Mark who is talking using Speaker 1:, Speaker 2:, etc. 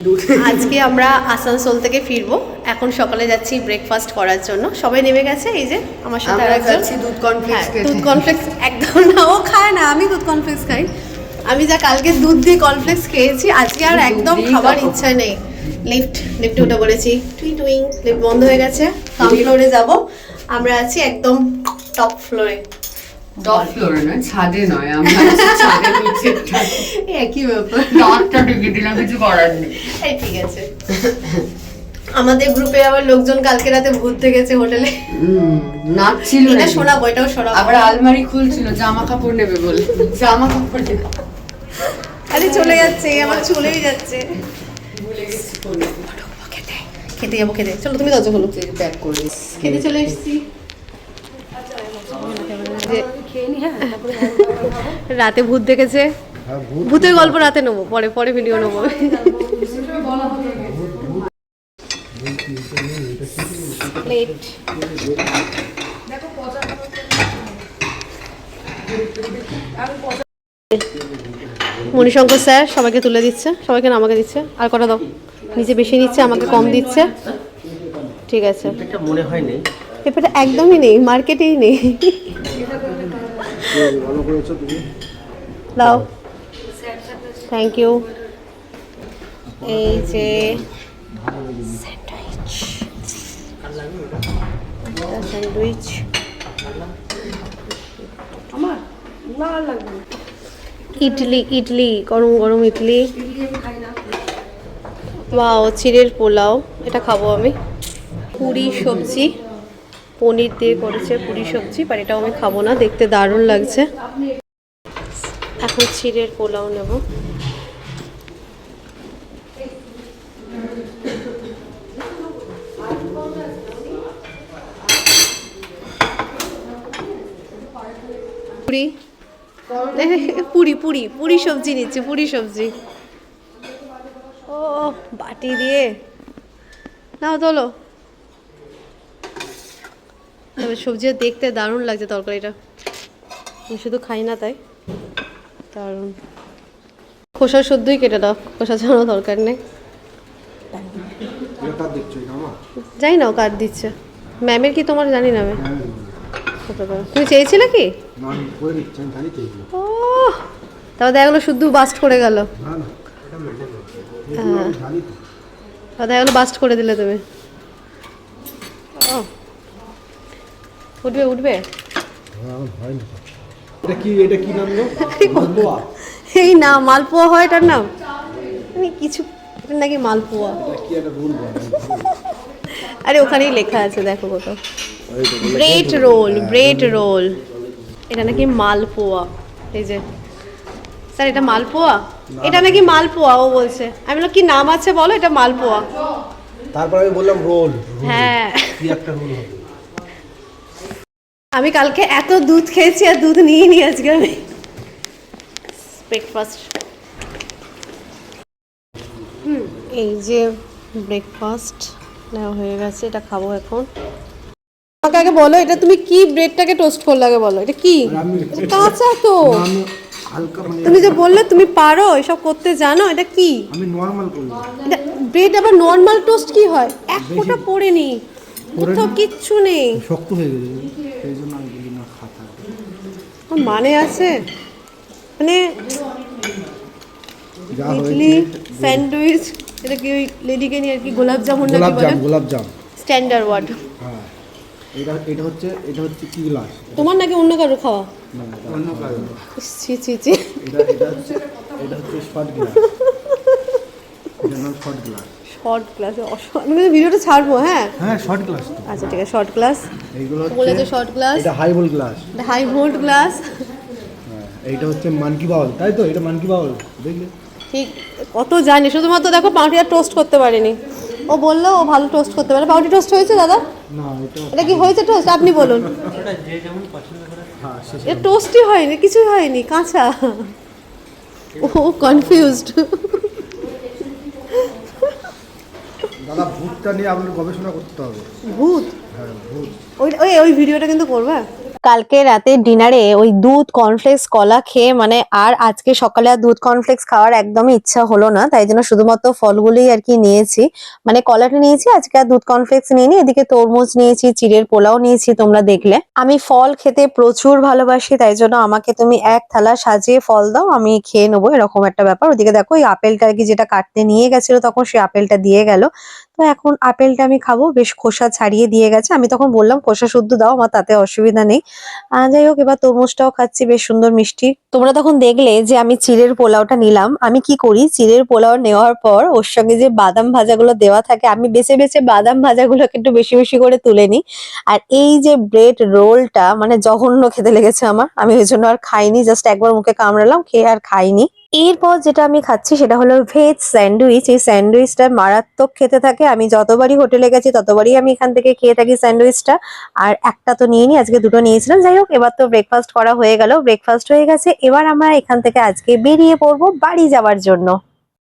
Speaker 1: আজকে আমরা আসানসোল থেকে ফিরবো। এখন সকালে যাচ্ছি ব্রেকফাস্ট করার জন্য। সবাই নেমে গেছে, এই যে আমার সাথে আর একজন।
Speaker 2: দুধ কর্নফ্লেক্স।
Speaker 1: দুধ কর্নফ্লেক্স একদম না, ও খায় না, আমি দুধ কর্নফ্লেক্স খাই। আমি যা কালকে দুধ দিয়ে কর্নফ্লেক্স খেয়েছি, আজকে আর একদম খাবার ইচ্ছা নেই। লিফটে উঠে পড়েছি, টুইং লিফট বন্ধ হয়ে গেছে। গ্রাউন্ড ফ্লোরে যাবো। আমরা আছি একদম টপ ফ্লোরে।
Speaker 2: টপ ফ্লোরে নয়, ছাদে নয়, আমরা ছাদে নিচে
Speaker 1: একই ব্যাপার।
Speaker 2: দাঁতটা ঢেকে দিলাম, কিছু করার নেই।
Speaker 1: এই ঠিক আছে। আমাদের গ্রুপে আবার লোকজন কালকে রাতে ভূত দেখেছে হোটেলে।
Speaker 2: নাচছিল,
Speaker 1: এটা শোনাবো, এটাও শোনাবো।
Speaker 2: আবার আলমারি খুলছিল জামা কাপড় নেবে বলে, জামা কাপড় নেবে।
Speaker 1: আরে চলে যাচ্ছে, আমার চলেই যাচ্ছে।
Speaker 2: ভুলে গেছি
Speaker 1: খেতে যাবো, খেতে। চলো তুমি দরজা খোলো।
Speaker 2: প্যাক করে
Speaker 1: খেতে চলে এসেছি। রাতে ভূত দেখেছে, ভূতের গল্প রাতে নেবো, পরে ভিডিও নেবো। প্লেট মণিশঙ্কর স্যার সবাইকে তুলে দিচ্ছে, সবাইকে আমাকে দিচ্ছে। আর কটা দাও, নিচে বেশি নিচ্ছে, আমাকে কম দিচ্ছে। ঠিক আছে,
Speaker 3: মনে হয় নেই,
Speaker 1: পেপারটা একদমই নেই, মার্কেটেই নেই। দাও, থ্যাংক ইউ। এই যে স্যান্ডউইচ, ইডলি গরম গরম ইডলি। ওয়াও, চিড়ের পোলাও, এটা খাবো আমি। পুরি সবজি, পনির দিয়ে করেছে পুরি সবজি, বাট এটাও আমি খাবো না, দেখতে দারুণ লাগছে। এখন চিড়ের পোলাও নেব। পুরি পুরি পুরি পুরি সবজি নিচ্ছে, পুরি সবজি। ও বাটি দিয়ে নাও তোলো। তবে সবজিটা দেখতে দারুণ লাগছে, তরকারিটা। আমি শুধু খাই না তাই দারুণ। খোসা শুদ্ধই কেটে দাও, খোসা ছাড়ানো দরকার নেই। জানি না ও কার দিচ্ছে, ম্যামের কি তোমার জানি না আমি। তুমি চেয়েছিলে কি? ও তারপর দেখা গেলো শুদ্ধ বাস্ট করে গেল। হ্যাঁ, দেখা গেলো বাস্ট করে দিলে তুমি। ও উঠবে উঠবে। এই না, মালপোয়া হয় এটার নাম। আমি কিছু নাকি মালপোয়া। আরে ওখানেই লেখা আছে, দেখো কোথাও। ব্রেড রোল, এটা নাকি মালপোয়া। এই যে স্যার, এটা মালপোয়া, এটা নাকি মালপোয়া ও বলছে। আমি বললাম কি নাম আছে বলো, এটা মালপোয়া।
Speaker 3: তারপর আমি বললাম রোল।
Speaker 1: হ্যাঁ,
Speaker 3: কি একটা রোল হবে।
Speaker 1: আমি কালকে এত দুধ খেয়েছি আর দুধ নিয়ে নি আজকে আমি ব্রেকফাস্ট। এই যে ব্রেকফাস্ট নেওয়া হয়ে গেছে, এটা খাবো এখন। আমাকে আগে বলো, এটা তুমি কি ব্রেডটাকে টোস্ট করলে আগে বলো, এটা কি? কাঁচা তো। তুমি যে বললে তুমি পারো এসব করতে, জানো এটা কি?
Speaker 3: আমি নরমাল করলাম।
Speaker 1: এটা ব্রেড আবার নরমাল টোস্ট কি হয়? এক ফোঁটা পড়েনি, কোথাও কিচ্ছু নেই।
Speaker 3: শক্ত হয়ে গেছে, সেই জন্য আমি বলি না খাতা।
Speaker 1: মানে আছে মানে ইডলি স্যান্ডউইচ, এটা কি ওই লেডিকে নিয়ে আর কি গোলাপ জামুন নাকি বলে?
Speaker 3: গোলাপ জাম
Speaker 1: স্ট্যান্ডার্ড ওয়ার্ড।
Speaker 3: হ্যাঁ, এটা হচ্ছে কি গ্লাস?
Speaker 1: তোমার নাকি অন্য কারো খাওয়া?
Speaker 3: না, অন্য কারো।
Speaker 1: ছি ছি ছি।
Speaker 3: এটা হচ্ছে শর্ট গ্লাস। এটা নাম শর্ট গ্লাস।
Speaker 1: শর্ট গ্লাস, আমি কিন্তু ভিডিওটা ছাড়বো। হ্যাঁ
Speaker 3: হ্যাঁ, শর্ট গ্লাস তো।
Speaker 1: আচ্ছা ঠিক আছে, শর্ট গ্লাস।
Speaker 3: এইগুলো
Speaker 1: বলেছে শর্ট গ্লাস।
Speaker 3: এটা হাই ভোল্ট গ্লাস।
Speaker 1: এটা হাই ভোল্ট গ্লাস।
Speaker 3: হ্যাঁ, এইটা হচ্ছে মানকি বাউল, তাই তো? এটা মানকি বাউল, দেখলে?
Speaker 1: ঠিক, কত জানি, শুধুমাত্র দেখো পাউরুটি আর টোস্ট করতে পারেনি। ও বললো ও ভালো টোস্ট করতে পারে। পাউরুটি টোস্ট হয়েছে দাদা?
Speaker 3: না,
Speaker 1: এটা কি হয়েছে টোস্ট? আপনি বলুন।
Speaker 3: হ্যাঁ,
Speaker 1: এটা টোস্টই হয়নি, কিছুই হয়নি, কাঁচা। ও কনফিউজড।
Speaker 3: দাদা, ভূতটা নিয়ে আপনার গবেষণা করতে হবে।
Speaker 1: ভূত?
Speaker 3: হ্যাঁ, ভূত।
Speaker 1: ওই ভিডিওটা কিন্তু করবে। কালকে রাতে ডিনারে ওই দুধ কর্নফ্লেক্স কলা খেয়ে মানে আর আজকে সকালে আর দুধ কর্নফ্লেক্স খাওয়ার একদমই ইচ্ছা হলো না, তাই জন্য শুধুমাত্র ফলগুলোই আর কি নিয়েছি। মানে কলাটা নিয়েছি, আজকে আর দুধ কর্নফ্লেক্স নিইনি। এদিকে তরমুজ নিয়েছি, চিড়ের পোলাও নিয়েছি, তোমরা দেখলে। আমি ফল খেতে প্রচুর ভালোবাসি, তাই জন্য আমাকে তুমি এক থালা সাজিয়ে ফল দাও, আমি খেয়ে নেবো, এরকম একটা ব্যাপার। ওদিকে দেখো এই আপেলটা আর কি যেটা কাটতে নিয়ে গেছিল তখন সেই আপেলটা দিয়ে গেল। তো এখন আপেলটা আমি খাবো, বেশ খোসা ছাড়িয়ে দিয়ে গেছে। আমি তখন বললাম খোসা শুদ্ধ দাও, আমার তাতে অসুবিধা নেই। যাই হোক, এবার তরমুজটাও খাচ্ছি, বেশ সুন্দর মিষ্টি। তোমরা তখন দেখলে যে আমি চিড়ের পোলাওটা নিলাম। আমি কি করি, চিড়ের পোলাও নেওয়ার পর ওর সঙ্গে যে বাদাম ভাজাগুলো দেওয়া থাকে, আমি বেছে বেছে বাদাম ভাজাগুলোকে একটু বেশি বেশি করে তুলে নিই। আর এই যে ব্রেড রোলটা মানে জঘন্য খেতে লেগেছে আমার, আমি ওই জন্য আর খাইনি, জাস্ট একবার মুখে কামড়ালাম, খেয়ে আর খাইনি। এরপর যেটা আমি খাচ্ছি সেটা হলো ভেজ স্যান্ডউইচ। এই স্যান্ডউইচটা মারাত্মক খেতে থাকে, আমি যতবারই হোটেলে গেছি ততবারই আমি এখান থেকে খেয়ে থাকি স্যান্ডউইচটা। আর একটা তো নিয়ে নি, আজকে দুটো নিয়েছিলাম। যাই হোক, এবার তো ব্রেকফাস্ট করা হয়ে গেল, ব্রেকফাস্ট হয়ে গেছে। এবার আমরা এখান থেকে আজকে বেরিয়ে পড়বো বাড়ি যাওয়ার জন্য।